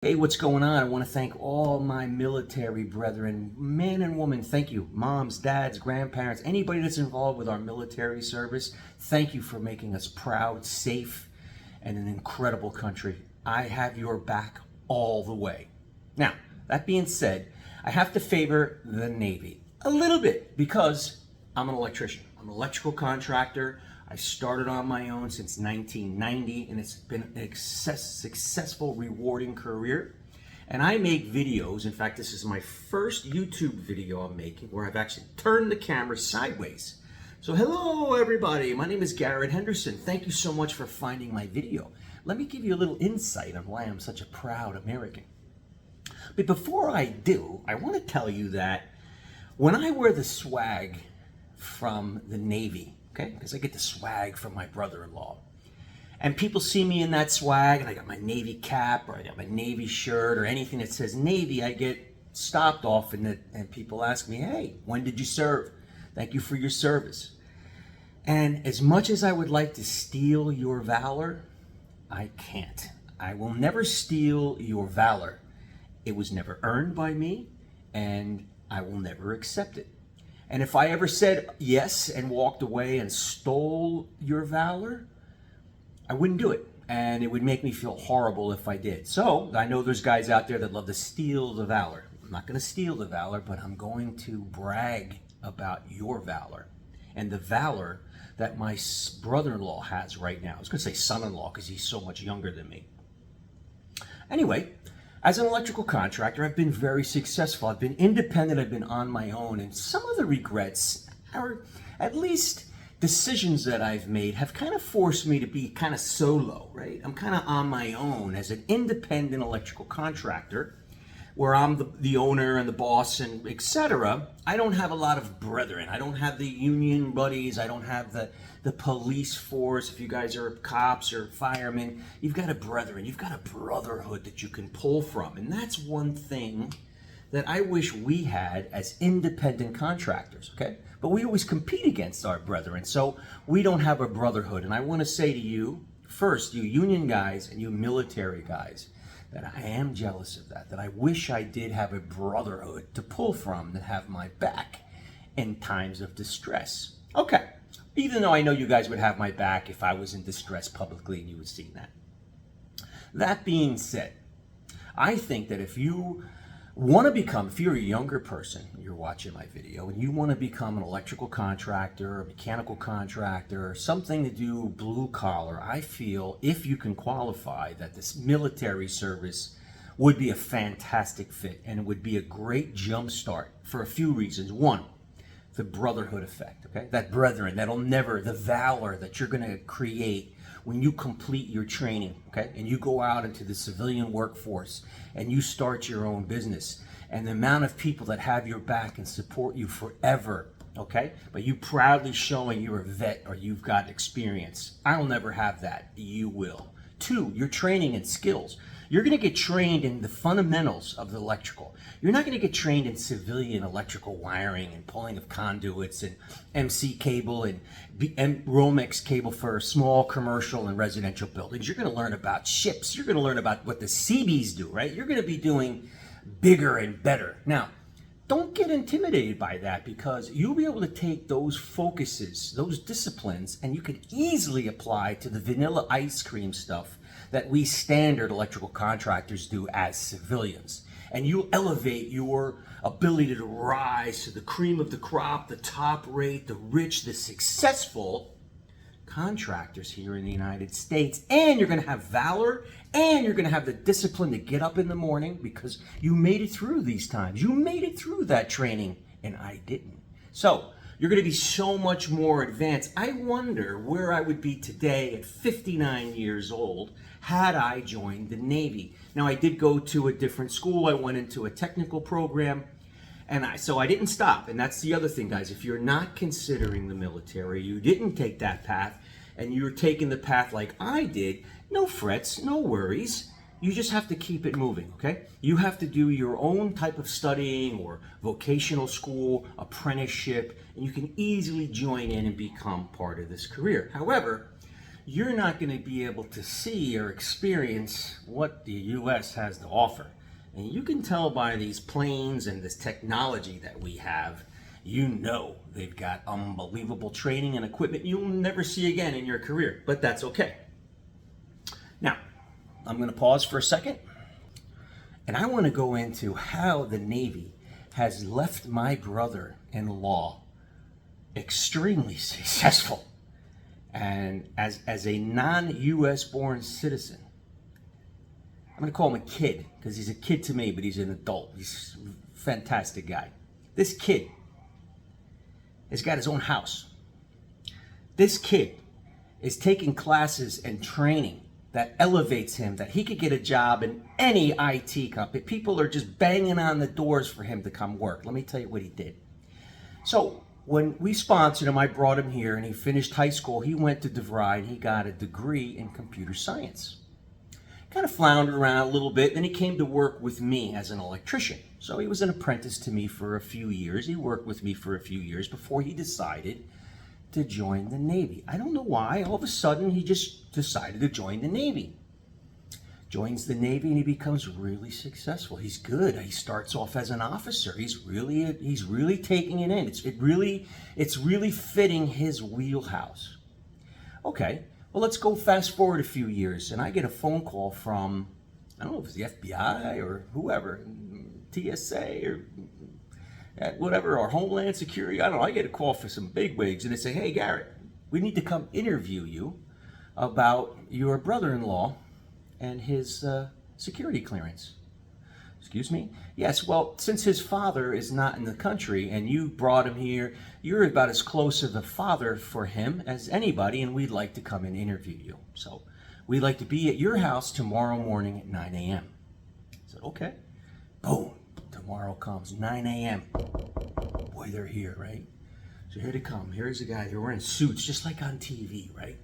Hey, what's going on? I want to thank all my military brethren, men and women. Thank you, moms, dads, grandparents, anybody that's involved with our military service. Thank you for making us proud, safe, and an incredible country. I have your back all the way. Now, that being said, I have to favor the Navy a little bit because I'm an electrician. I'm an electrical contractor. I started on my own since 1990, and it's been a successful, rewarding career. And I make videos. In fact, this is my first YouTube video I'm making where I've actually turned the camera sideways. So hello, everybody. My name is Garrett Henderson. Thank you so much for finding my video. Let me give you a little insight on why I'm such a proud American. But before I do, I want to tell you that when I wear the swag from the Navy, okay, because I get the swag from my brother-in-law, and people see me in that swag, and I got my Navy cap, or I got my Navy shirt, or anything that says Navy, I get stopped off, and people ask me, hey, when did you serve? Thank you for your service. And as much as I would like to steal your valor, I can't. I will never steal your valor. It was never earned by me, and I will never accept it. And if I ever said yes and walked away and stole your valor, I wouldn't do it. And it would make me feel horrible if I did. So I know there's guys out there that love to steal the valor. I'm not going to steal the valor, but I'm going to brag about your valor and the valor that my brother-in-law has right now. I was going to say son-in-law because he's so much younger than me. Anyway, as an electrical contractor, I've been very successful. I've been independent, I've been on my own, and some of the regrets, or at least decisions that I've made, have kind of forced me to be kind of solo, right? I'm kind of on my own as an independent electrical contractor, where I'm the owner and the boss and etc. I don't have a lot of brethren. I don't have the union buddies. I don't have the police force. If you guys are cops or firemen, you've got a brethren. You've got a brotherhood that you can pull from. And that's one thing that I wish we had as independent contractors, okay? But we always compete against our brethren, so we don't have a brotherhood. And I want to say to you, first, you union guys and you military guys, that I am jealous of that I wish I did have a brotherhood to pull from that have my back in times of distress. Okay, even though I know you guys would have my back if I was in distress publicly and you would see that. That being said, I think that if you want to become, if you're a younger person, you're watching my video, and you want to become an electrical contractor, a mechanical contractor, or something to do blue collar, I feel if you can qualify that this military service would be a fantastic fit, and it would be a great jump start for a few reasons. One, the brotherhood effect, okay? That brethren, the valor that you're going to create when you complete your training, okay, and you go out into the civilian workforce and you start your own business, and the amount of people that have your back and support you forever, okay, but you proudly showing you're a vet or you've got experience. I'll never have that. You will. Two, your training and skills. You're going to get trained in the fundamentals of the electrical. You're not going to get trained in civilian electrical wiring and pulling of conduits and MC cable and Romex cable for small commercial and residential buildings. You're going to learn about ships. You're going to learn about what the Seabees do, right? You're going to be doing bigger and better. Now, don't get intimidated by that, because you'll be able to take those focuses, those disciplines, and you can easily apply to the vanilla ice cream stuff that we standard electrical contractors do as civilians. And you'll elevate your ability to rise to the cream of the crop, the top rate, the rich, the successful contractors here in the United States. And you're going to have valor, and you're going to have the discipline to get up in the morning because you made it through these times. You made it through that training, and I didn't. So you're going to be so much more advanced. I wonder where I would be today at 59 years old had I joined the Navy. Now, I did go to a different school. I went into a technical program, and so I didn't stop. And that's the other thing, guys. If you're not considering the military, you didn't take that path, and you're taking the path like I did, no frets, no worries. You just have to keep it moving, okay? You have to do your own type of studying or vocational school, apprenticeship, and you can easily join in and become part of this career. However, you're not going to be able to see or experience what the U.S. has to offer. And you can tell by these planes and this technology that we have, you know they've got unbelievable training and equipment you'll never see again in your career, but that's okay. Now, I'm going to pause for a second, and I want to go into how the Navy has left my brother-in-law extremely successful. And as a non-U.S. born citizen, I'm going to call him a kid because he's a kid to me, but he's an adult. He's a fantastic guy. This kid has got his own house. This kid is taking classes and training that elevates him, that he could get a job in any IT company. People are just banging on the doors for him to come work. Let me tell you what he did. So when we sponsored him, I brought him here, and he finished high school. He went to DeVry, and he got a degree in computer science. Kind of floundered around a little bit. Then he came to work with me as an electrician. So he was an apprentice to me for a few years. He worked with me for a few years before he decided to join the Navy. I don't know why. All of a sudden, he just decided to join the Navy. Joins the Navy, and he becomes really successful. He's good. He starts off as an officer. He's really taking it in. It's really fitting his wheelhouse. Okay. Well, let's go fast forward a few years, and I get a phone call from, I don't know if it's the FBI or whoever, TSA or whatever, or Homeland Security. I don't know. I get a call for some bigwigs, and they say, hey, Garrett, we need to come interview you about your brother-in-law and his security clearance. Excuse me? Yes, well, since his father is not in the country and you brought him here, you're about as close of a father for him as anybody, and we'd like to come and interview you. So we'd like to be at your house tomorrow morning at 9 a.m. I said, okay. Boom. Tomorrow comes, 9 a.m. Boy, they're here, right? So here they come. Here's the guy. They're wearing suits, just like on TV, right?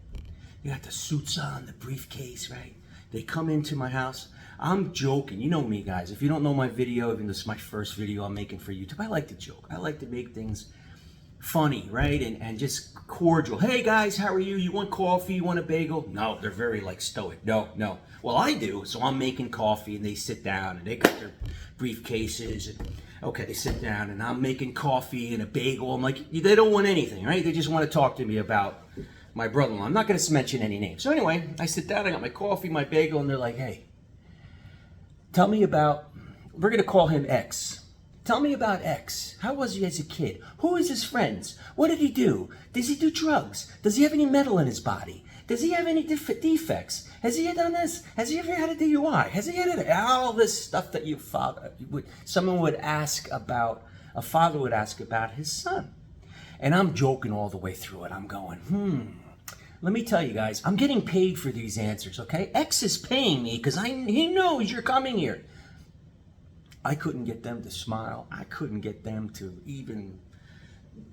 You got the suits on, the briefcase, right? They come into my house. I'm joking. You know me, guys. If you don't know my video, even this is my first video I'm making for YouTube, I like to joke. I like to make things funny, right? And just cordial. Hey, guys, how are you? You want coffee? You want a bagel? No, they're very, stoic. No. Well, I do. So I'm making coffee, and they sit down, and they got their briefcases. And, okay, they sit down, and I'm making coffee and a bagel. I'm like, they don't want anything, right? They just want to talk to me about my brother-in-law. I'm not going to mention any names. So anyway, I sit down, I got my coffee, my bagel, and they're like, hey, tell me about, we're going to call him X. Tell me about X. How was he as a kid? Who is his friends? What did he do? Does he do drugs? Does he have any metal in his body? Does he have any defects? Has he done this? Has he ever had a DUI? Has he had all this stuff that someone would ask about, a father would ask about his son? And I'm joking all the way through it. I'm going, let me tell you guys, I'm getting paid for these answers, okay? X is paying me because he knows you're coming here. I couldn't get them to smile. I couldn't get them to even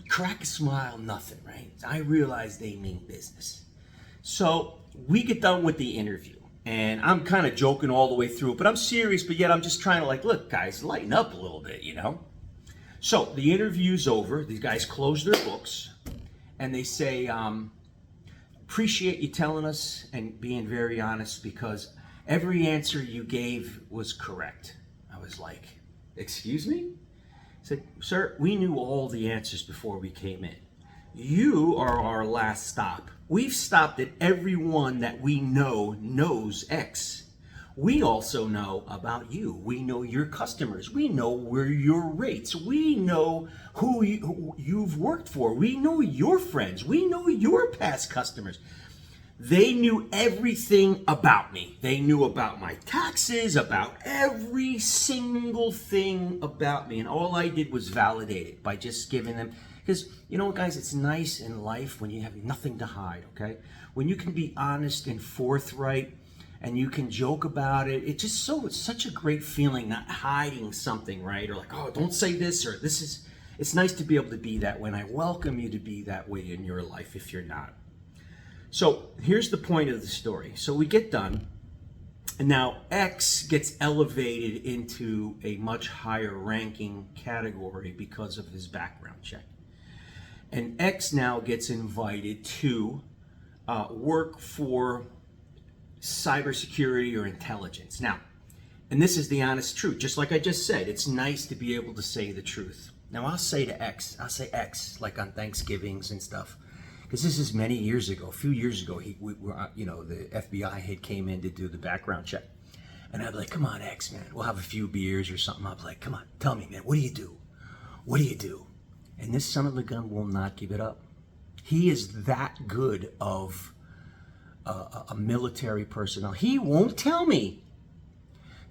crack a smile, nothing, right? I realized they mean business. So we get done with the interview, and I'm kind of joking all the way through it, but I'm serious, but yet I'm just trying to look, guys, lighten up a little bit, you know? So the interview's over. These guys close their books, and they say, appreciate you telling us and being very honest, because every answer you gave was correct. I was like, excuse me? I said, sir, we knew all the answers before we came in. You are our last stop. We've stopped at everyone that we know knows X. We also know about you. We know your customers. We know where your rates. We know who you've worked for. We know your friends. We know your past customers. They knew everything about me. They knew about my taxes, about every single thing about me. And all I did was validate it by just giving them, because you know what, guys, it's nice in life when you have nothing to hide, okay? When you can be honest and forthright and you can joke about it, it's such a great feeling not hiding something, right? Or oh, don't say this, or this is, it's nice to be able to be that way. And I welcome you to be that way in your life if you're not. So here's the point of the story. So we get done, and now X gets elevated into a much higher ranking category because of his background check. And X now gets invited to work for cybersecurity or intelligence. Now, and this is the honest truth, just like I just said, it's nice to be able to say the truth. Now, I'll say X, like on Thanksgivings and stuff, because this is many years ago, a few years ago, the FBI head came in to do the background check. And I'd be like, come on, X, man, we'll have a few beers or something. I'd be like, come on, tell me, man, what do you do? What do you do? And this son of a gun will not give it up. He is that good of a military personnel. He won't tell me.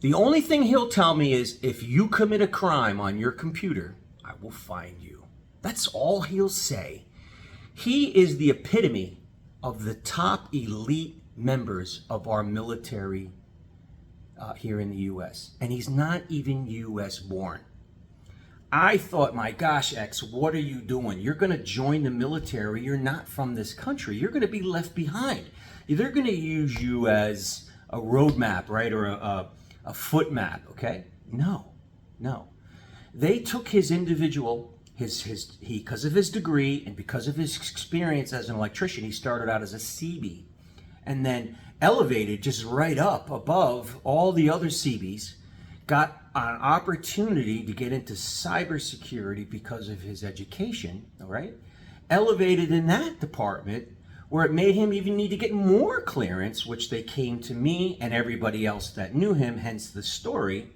The only thing he'll tell me is, if you commit a crime on your computer, I will find you. That's all he'll say. He is the epitome of the top elite members of our military here in the U.S. And he's not even U.S. born. I thought, my gosh, X, what are you doing? You're going to join the military. You're not from this country. You're going to be left behind. They're going to use you as a road map, right? Or a foot map, okay? No. They took his individual, because of his degree and because of his experience as an electrician, he started out as a CB and then elevated just right up above all the other CBs, got an opportunity to get into cybersecurity because of his education, all right? Elevated in that department, where it made him even need to get more clearance, which they came to me and everybody else that knew him, hence the story.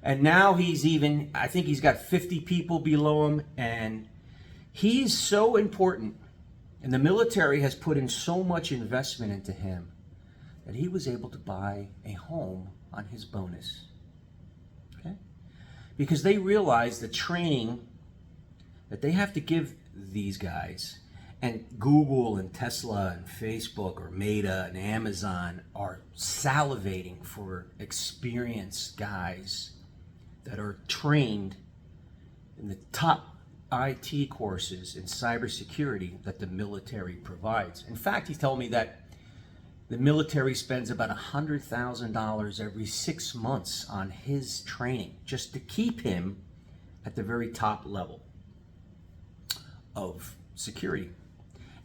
And now I think he's got 50 people below him, and he's so important. And the military has put in so much investment into him that he was able to buy a home on his bonus. Okay? Because they realize the training that they have to give these guys, and Google and Tesla and Facebook or Meta and Amazon are salivating for experienced guys that are trained in the top IT courses in cybersecurity that the military provides. In fact, he told me that the military spends about $100,000 every 6 months on his training just to keep him at the very top level of security.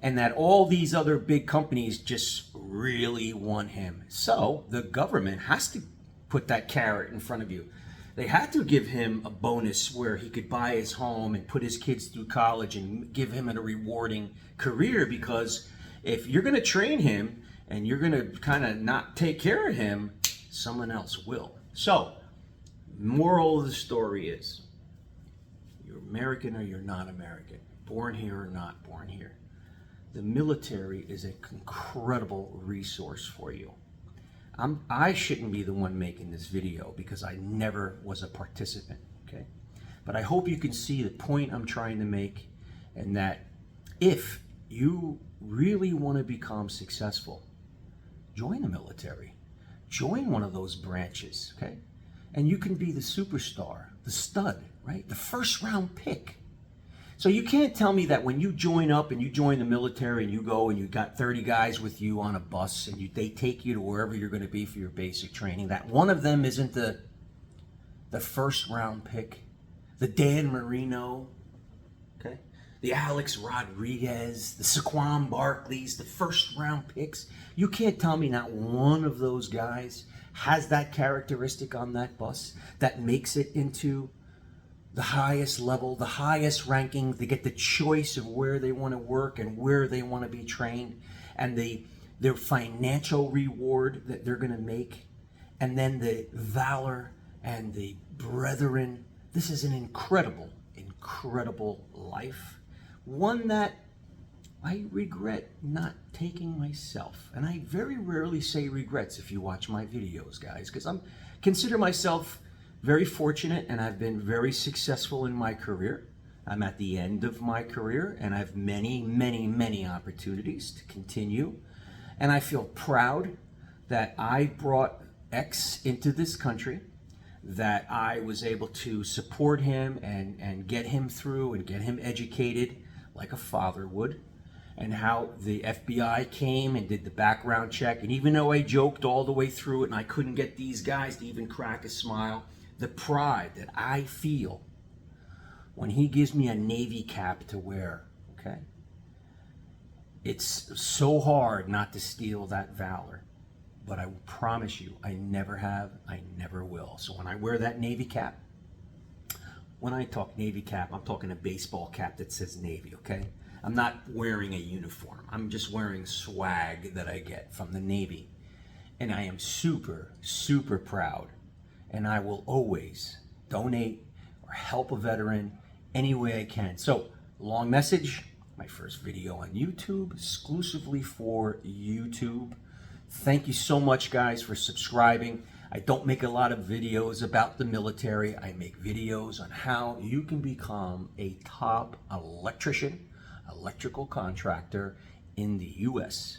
And that all these other big companies just really want him. So the government has to put that carrot in front of you. They had to give him a bonus where he could buy his home and put his kids through college and give him a rewarding career, because if you're going to train him and you're going to kind of not take care of him, someone else will. So, moral of the story is, you're American or you're not American, born here or not born here. The military is an incredible resource for you. I shouldn't be the one making this video because I never was a participant, okay? But I hope you can see the point I'm trying to make, and that if you really want to become successful, join the military. Join one of those branches, okay? And you can be the superstar, the stud, right? The first round pick. So you can't tell me that when you join up and you join the military and you go and you got 30 guys with you on a bus and they take you to wherever you're going to be for your basic training, that one of them isn't the first round pick, the Dan Marino, okay, the Alex Rodriguez, the Saquon Barkleys, the first round picks. You can't tell me not one of those guys has that characteristic on that bus that makes it into the highest level, the highest ranking. They get the choice of where they want to work and where they want to be trained, and their financial reward that they're going to make, and then the valor and the brethren. This is an incredible life, one that I regret not taking myself. And I very rarely say regrets if you watch my videos, guys, because I consider myself very fortunate, and I've been very successful in my career. I'm at the end of my career, and I have many opportunities to continue. And I feel proud that I brought X into this country, that I was able to support him and get him through and get him educated like a father would. And how the FBI came and did the background check. And even though I joked all the way through it and I couldn't get these guys to even crack a smile, the pride that I feel when he gives me a Navy cap to wear, okay? It's so hard not to steal that valor. But I promise you, I never have, I never will. So when I wear that Navy cap, when I talk Navy cap, I'm talking a baseball cap that says Navy, okay? I'm not wearing a uniform. I'm just wearing swag that I get from the Navy. And I am super, super proud. And I will always donate or help a veteran any way I can. So, long message, my first video on YouTube, exclusively for YouTube. Thank you so much, guys, for subscribing. I don't make a lot of videos about the military. I make videos on how you can become a top electrician, electrical contractor in the U.S.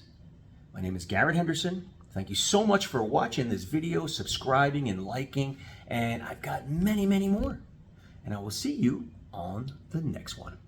My name is Garrett Henderson. Thank you so much for watching this video, subscribing and liking, and I've got many, many more. And I will see you on the next one.